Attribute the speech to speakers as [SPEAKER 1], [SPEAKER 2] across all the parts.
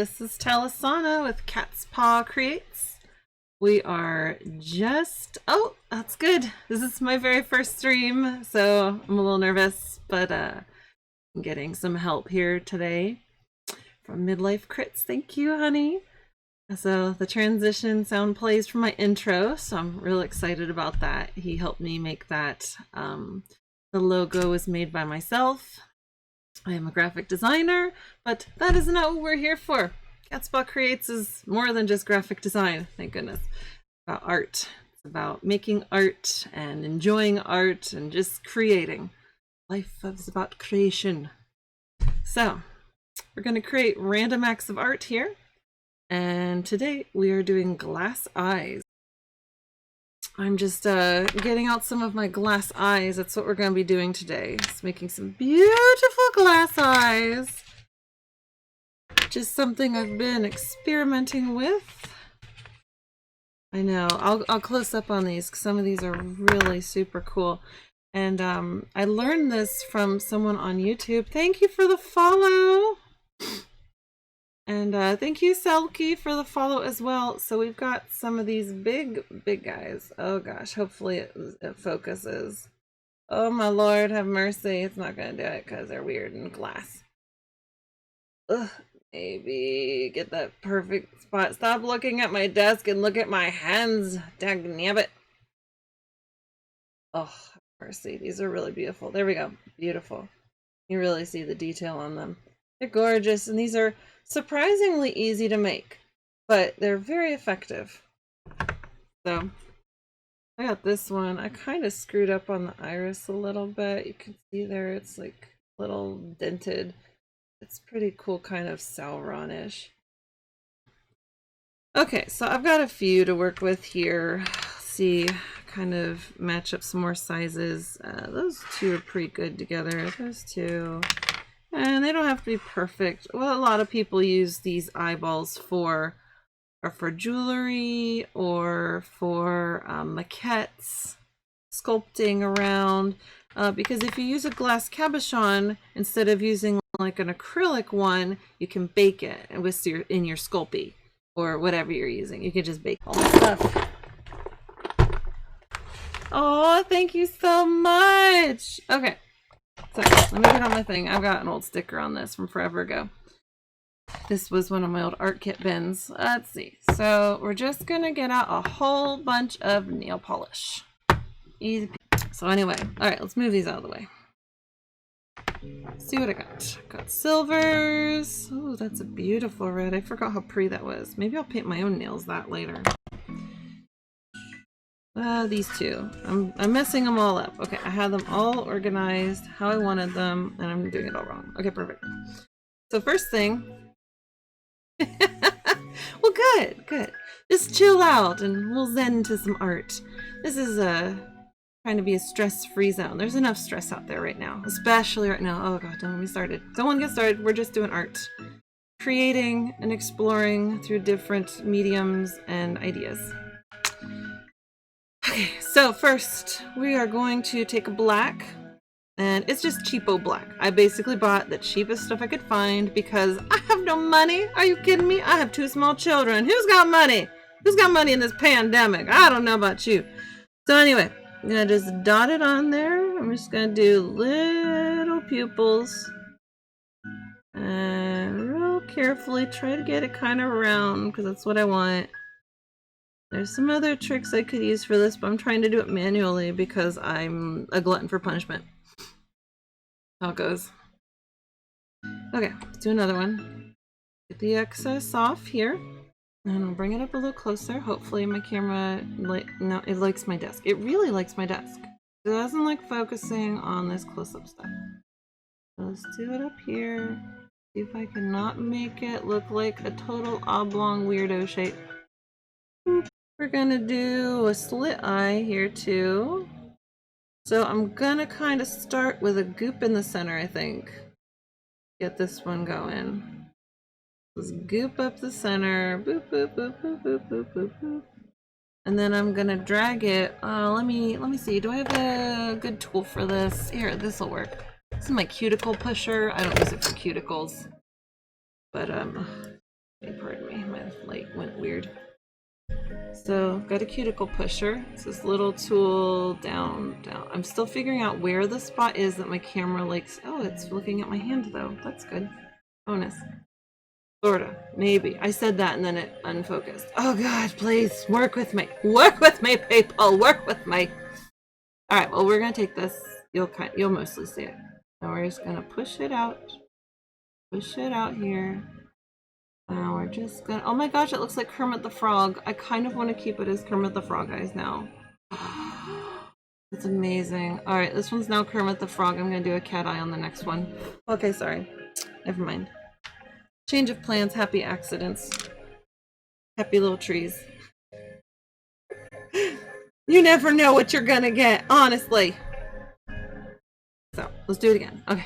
[SPEAKER 1] this is Talisana with Catspaw Creates. We are just, oh, that's good. This is my very first stream, so I'm a little nervous, but I'm getting some help here today from Midlife Crits. Thank you, honey. So the transition sound plays from my intro, so I'm real excited about that. He helped me make that. The logo was made by myself. I am a graphic designer, but that is not what we're here for. Catspaw Creates is more than just graphic design, thank goodness. It's about art. It's about making art and enjoying art and just creating. Life is about creation. So, we're going to create random acts of art here. And today we are doing glass eyes. I'm just getting out some of my glass eyes. That's what we're going to be doing today. Just making some beautiful glass eyes. Just something I've been experimenting with. I know. I'll close up on these because some of these are really super cool. And I learned this from someone on YouTube. Thank you for the follow. And thank you, Selkie, for the follow as well. So we've got some of these big guys. Oh gosh, hopefully it focuses. Oh my Lord, have mercy. It's not going to do it because they're weird and glass. Ugh, maybe get that perfect spot. Stop looking at my desk and look at my hands. Dagnabbit. Oh, mercy. These are really beautiful. There we go. Beautiful. You really see the detail on them. They're gorgeous, and these are surprisingly easy to make, but they're very effective. So I got this one. I kind of screwed up on the iris a little bit. You can see there it's like a little dented. It's pretty cool, kind of Sauron-ish. Okay, so I've got a few to work with here. See, kind of match up some more sizes. Those two are pretty good together. Those two. And they don't have to be perfect. Well, a lot of people use these eyeballs for jewelry or for maquettes, sculpting around. Because if you use a glass cabochon instead of using like an acrylic one, you can bake it with in your Sculpey or whatever you're using. You can just bake all the stuff. Oh, thank you so much. Okay. So let me get on my thing. I've got an old sticker on this from forever ago. This was one of my old art kit bins. Let's see. So we're just going to get out a whole bunch of nail polish. Easy. So anyway, all right, let's move these out of the way. Let's see what I got. Got silvers. Oh, that's a beautiful red. I forgot how pretty that was. Maybe I'll paint my own nails that later. These two. I'm messing them all up. Okay, I had them all organized how I wanted them, and I'm doing it all wrong. Okay, perfect. So first thing. Well, good. Just chill out, and we'll zen into some art. This is trying to be a stress-free zone. There's enough stress out there right now, especially right now. Oh god, don't get me started. Don't get started. We're just doing art, creating and exploring through different mediums and ideas. Okay, so first we are going to take a black, and it's just cheapo black. I basically bought the cheapest stuff I could find because I have no money. Are you kidding me? I have 2 small children. Who's got money? Who's got money in this pandemic? I don't know about you. So anyway, I'm gonna just dot it on there. I'm just gonna do little pupils and real carefully try to get it kind of round because that's what I want. There's some other tricks I could use for this, but I'm trying to do it manually because I'm a glutton for punishment. How it goes. Okay, let's do another one. Get the excess off here. And I'll bring it up a little closer. Hopefully my camera, no, it likes my desk. It really likes my desk. It doesn't like focusing on this close-up stuff. So let's do it up here. See if I can not make it look like a total oblong weirdo shape. We're gonna do a slit eye here too. So I'm gonna kind of start with a goop in the center, I think. Get this one going. Let's goop up the center. Boop, boop, boop, boop, boop, boop, boop, boop. And then I'm gonna drag it. Let me see. Do I have a good tool for this? Here, this will work. This is my cuticle pusher. I don't use it for cuticles. But Pardon me, my light went weird. So got a cuticle pusher. It's this little tool down. I'm still figuring out where the spot is that my camera likes. Oh, it's looking at my hand though. That's good. Bonus. Sorta. Maybe. I said that and then it unfocused. Oh god, please work with me. Work with me, people. Work with me. Alright, well we're gonna take this. You'll mostly see it. Now we're just gonna push it out. Push it out here. Now we're just gonna, oh my gosh, it looks like Kermit the Frog. I kind of want to keep it as Kermit the Frog eyes now. It's amazing. Alright, this one's now Kermit the Frog. I'm gonna do a cat eye on the next one. Okay, sorry. Never mind. Change of plans, happy accidents. Happy little trees. You never know what you're gonna get, honestly. So, let's do it again. Okay,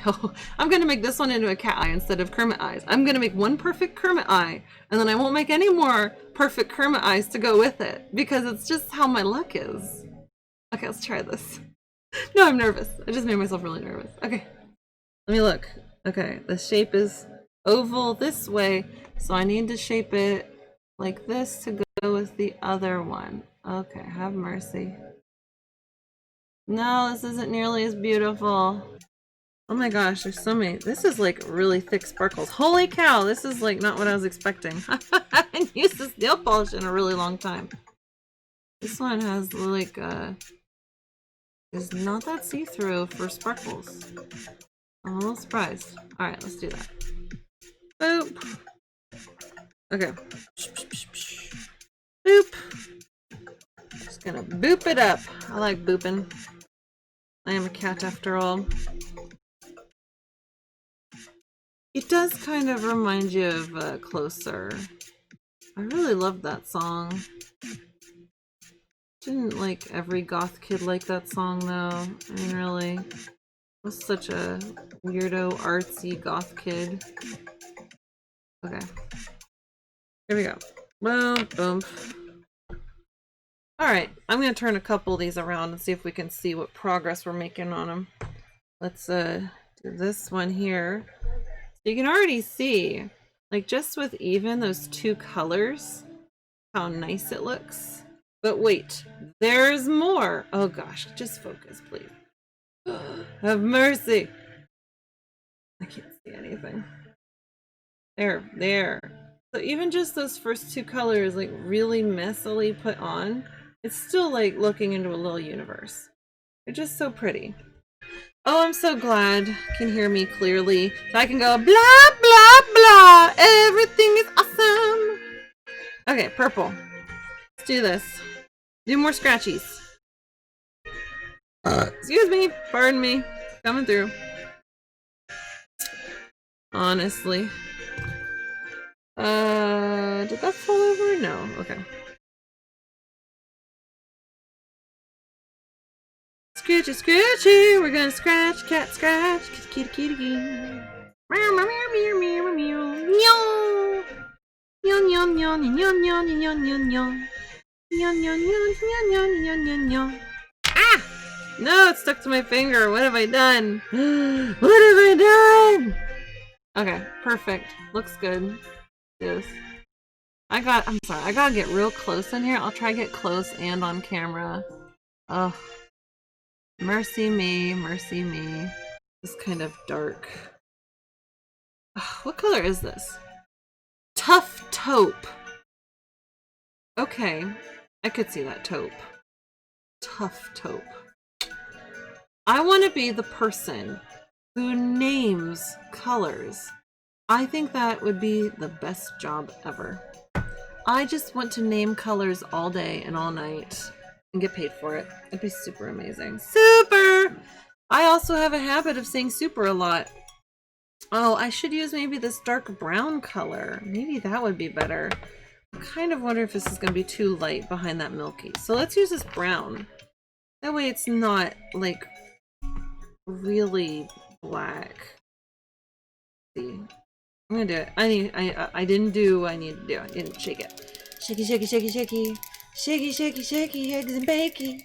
[SPEAKER 1] I'm gonna make this one into a cat eye instead of Kermit eyes. I'm gonna make one perfect Kermit eye, and then I won't make any more perfect Kermit eyes to go with it, because it's just how my luck is. Okay, let's try this. No, I'm nervous. I just made myself really nervous. Okay, let me look. Okay, the shape is oval this way, so I need to shape it like this to go with the other one. Okay, have mercy. No, this isn't nearly as beautiful. Oh my gosh, there's so many. This is like really thick sparkles. Holy cow, this is like not what I was expecting. I haven't used this nail polish in a really long time. This one has like is not that see-through for sparkles. I'm a little surprised. Alright, let's do that. Boop. Okay. Boop. Just gonna boop it up. I like booping. I am a cat after all. It does kind of remind you of Closer. I really loved that song. Didn't like every goth kid like that song though. I mean, really. I was such a weirdo, artsy goth kid. Okay. Here we go. Boom, boom. Alright, I'm going to turn a couple of these around and see if we can see what progress we're making on them. Let's do this one here. So you can already see, like just with even those two colors, how nice it looks. But wait, there's more. Oh gosh, just focus, please. Have mercy. I can't see anything. There. So even just those first two colors, like really messily put on, it's still like looking into a little universe. They're just so pretty. Oh, I'm so glad you can hear me clearly. So I can go blah, blah, blah. Everything is awesome. Okay, purple. Let's do this. Do more scratchies. Excuse me. Pardon me. Coming through. Honestly. Did that fall over? No. Okay. Scratchy, scratchy. We're gonna scratch, cat, scratch, kitty, kitty, kitty. Meow, meow, meow, meow, meow, meow, meow. Nyon, nyon, nyon, nyon, nyon, nyon, nyon, nyon. Nyon, nyon, nyon, nyon, nyon, nyon, nyon, nyon. Ah! No, it stuck to my finger. What have I done? What have I done? Okay, perfect. Looks good. Yes. I'm sorry, I gotta get real close in here. I'll try to get close and on camera. Oh. Mercy me, mercy me. It's kind of dark. Oh, what color is this? Tough taupe. Okay, I could see that taupe. Tough taupe. I want to be the person who names colors. I think that would be the best job ever. I just want to name colors all day and all night and get paid for it. It'd be super amazing. Super! I also have a habit of saying super a lot. Oh, I should use maybe this dark brown color. Maybe that would be better. I kind of wonder if this is going to be too light behind that milky. So let's use this brown. That way it's not like really black. Let's see. I'm gonna do it. I didn't do what I need to do. I didn't shake it. Shaky, shaky, shaky, shaky. Shaky, shaky, shaky, eggs and bacon.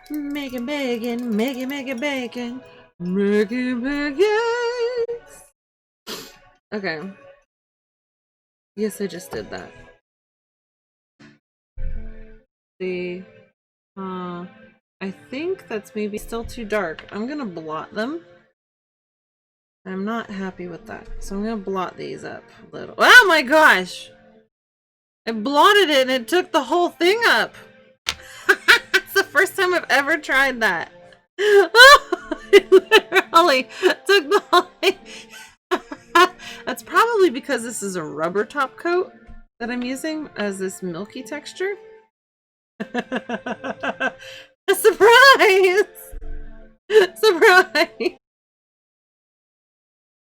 [SPEAKER 1] Making bacon, making bacon. Making bacon. Okay. Yes, I just did that. See, I think that's maybe still too dark. I'm gonna blot them. I'm not happy with that, so I'm gonna blot these up a little. Oh my gosh! I blotted it and it took the whole thing up. It's the first time I've ever tried that. It literally took the whole thing. That's probably because this is a rubber top coat that I'm using as this milky texture. Surprise! Surprise!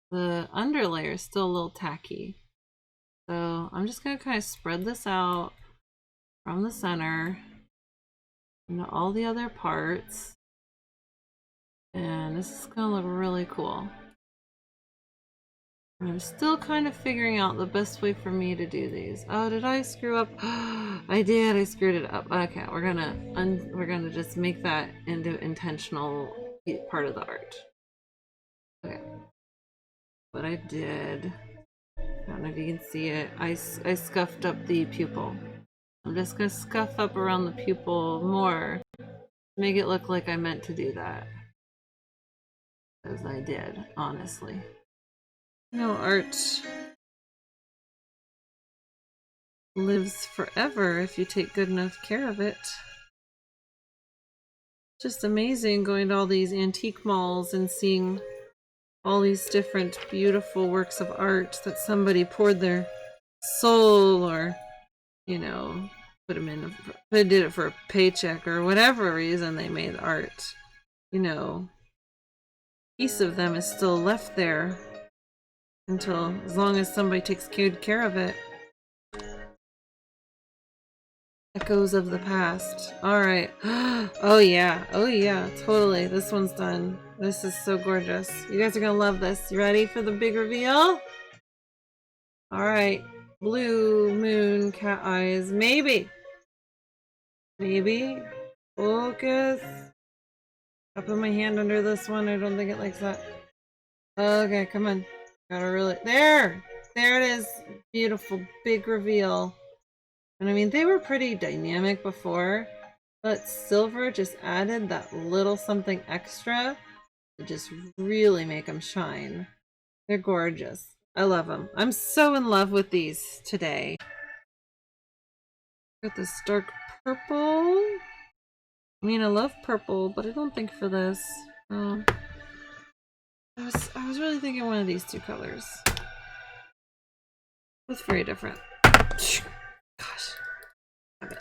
[SPEAKER 1] The underlayer is still a little tacky. So I'm just going to kind of spread this out from the center into all the other parts. And this is going to look really cool. I'm still kind of figuring out the best way for me to do these. Oh, did I screw up? I did. I screwed it up. Okay, we're gonna just make that into intentional part of the art. Okay. What I did, I don't know if you can see it. I scuffed up the pupil. I'm just gonna scuff up around the pupil more, make it look like I meant to do that, as I did, honestly. No, art lives forever if you take good enough care of it. Just amazing going to all these antique malls and seeing all these different beautiful works of art that somebody poured their soul, or, you know, did it for a paycheck or whatever reason they made art. You know, a piece of them is still left there until, as long as somebody takes good care of it. Echoes of the past. Alright. Oh yeah. Oh yeah. Totally. This one's done. This is so gorgeous. You guys are gonna love this. You ready for the big reveal? Alright. Blue moon cat eyes. Maybe. Maybe. Focus. I'll put my hand under this one. I don't think it likes that. Okay, come on. Gotta really. There! There it is. Beautiful. Big reveal. And I mean, they were pretty dynamic before, but silver just added that little something extra to just really make them shine. They're gorgeous. I love them. I'm so in love with these today. Got this dark purple. I mean, I love purple, but I don't think for this. I was really thinking one of these two colors. It's very different. Gosh. Okay.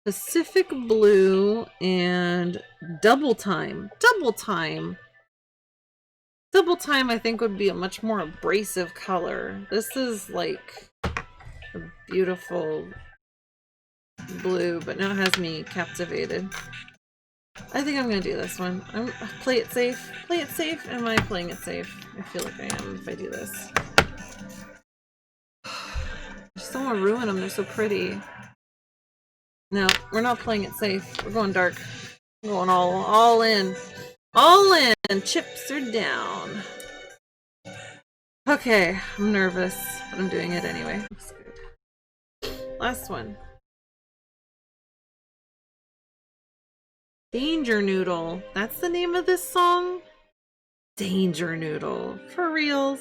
[SPEAKER 1] Pacific Blue and Double Time. Double Time. Double Time, I think, would be a much more abrasive color. This is like a beautiful blue, but now it has me captivated. I think I'm gonna do this one. Play it safe. Play it safe. Am I playing it safe? I feel like I am if I do this. I just don't want to ruin them. They're so pretty. No, we're not playing it safe. We're going dark. We're going all in. All in! Chips are down. Okay, I'm nervous, but I'm doing it anyway. Looks good. Last one. Danger Noodle. That's the name of this song? Danger Noodle. For reals.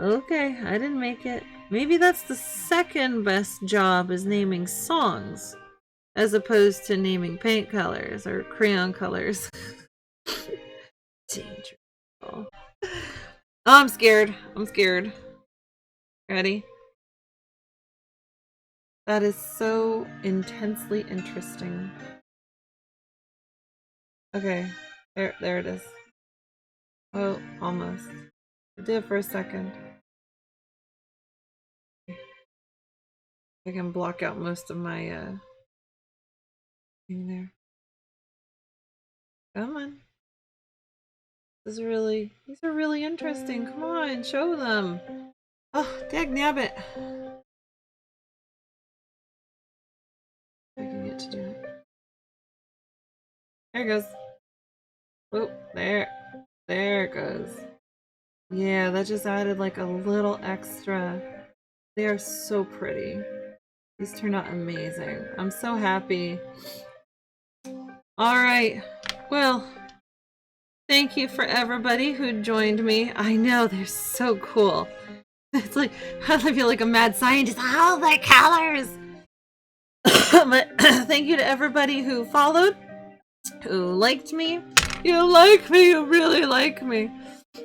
[SPEAKER 1] Okay, I didn't make it. Maybe that's the second best job, is naming songs, as opposed to naming paint colors or crayon colors. Danger Noodle. Oh, I'm scared. I'm scared. Ready? That is so intensely interesting. Okay, there it is. Oh, almost. I did for a second. I can block out most of my thing there. Come on. These are really interesting. Come on, show them. Oh, dagnabbit. I can get to do it. There it goes. Oh, there. There it goes. Yeah, that just added like a little extra. They are so pretty. These turned out amazing. I'm so happy. All right. Well, thank you for everybody who joined me. I know, they're so cool. It's like, I feel like a mad scientist. All the colors! But thank you to everybody who followed, who liked me. You like me, you really like me.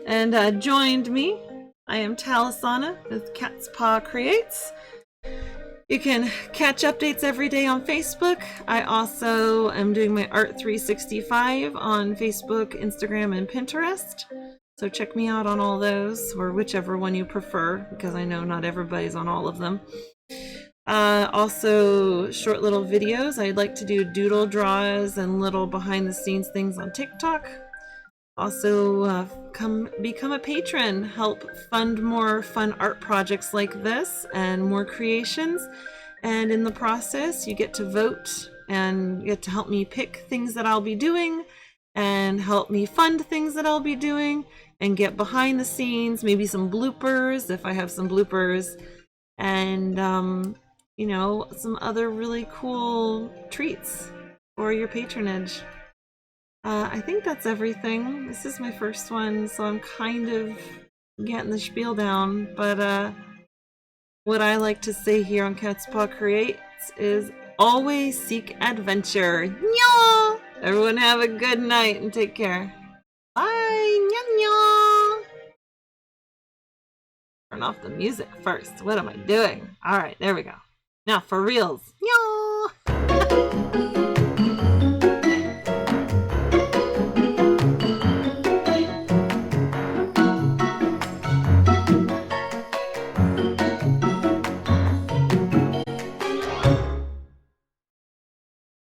[SPEAKER 1] And joined me. I am Talisana with Catspaw Creates. You can catch updates every day on Facebook. I also am doing my Art 365 on Facebook, Instagram, and Pinterest. So check me out on all those, or whichever one you prefer, because I know not everybody's on all of them. Also, short little videos. I'd like to do doodle draws and little behind-the-scenes things on TikTok. Also, become a patron. Help fund more fun art projects like this and more creations. And in the process, you get to vote and get to help me pick things that I'll be doing and help me fund things that I'll be doing and get behind the scenes, maybe some bloopers if I have some bloopers, and you know, some other really cool treats for your patronage. I think that's everything. This is my first one, so I'm kind of getting the spiel down, but what I like to say here on Catspaw Creates is always seek adventure. Nyah! Everyone have a good night and take care. Bye! Nyah nyah! Turn off the music first. What am I doing? Alright, there we go. Now for reals. Nyah!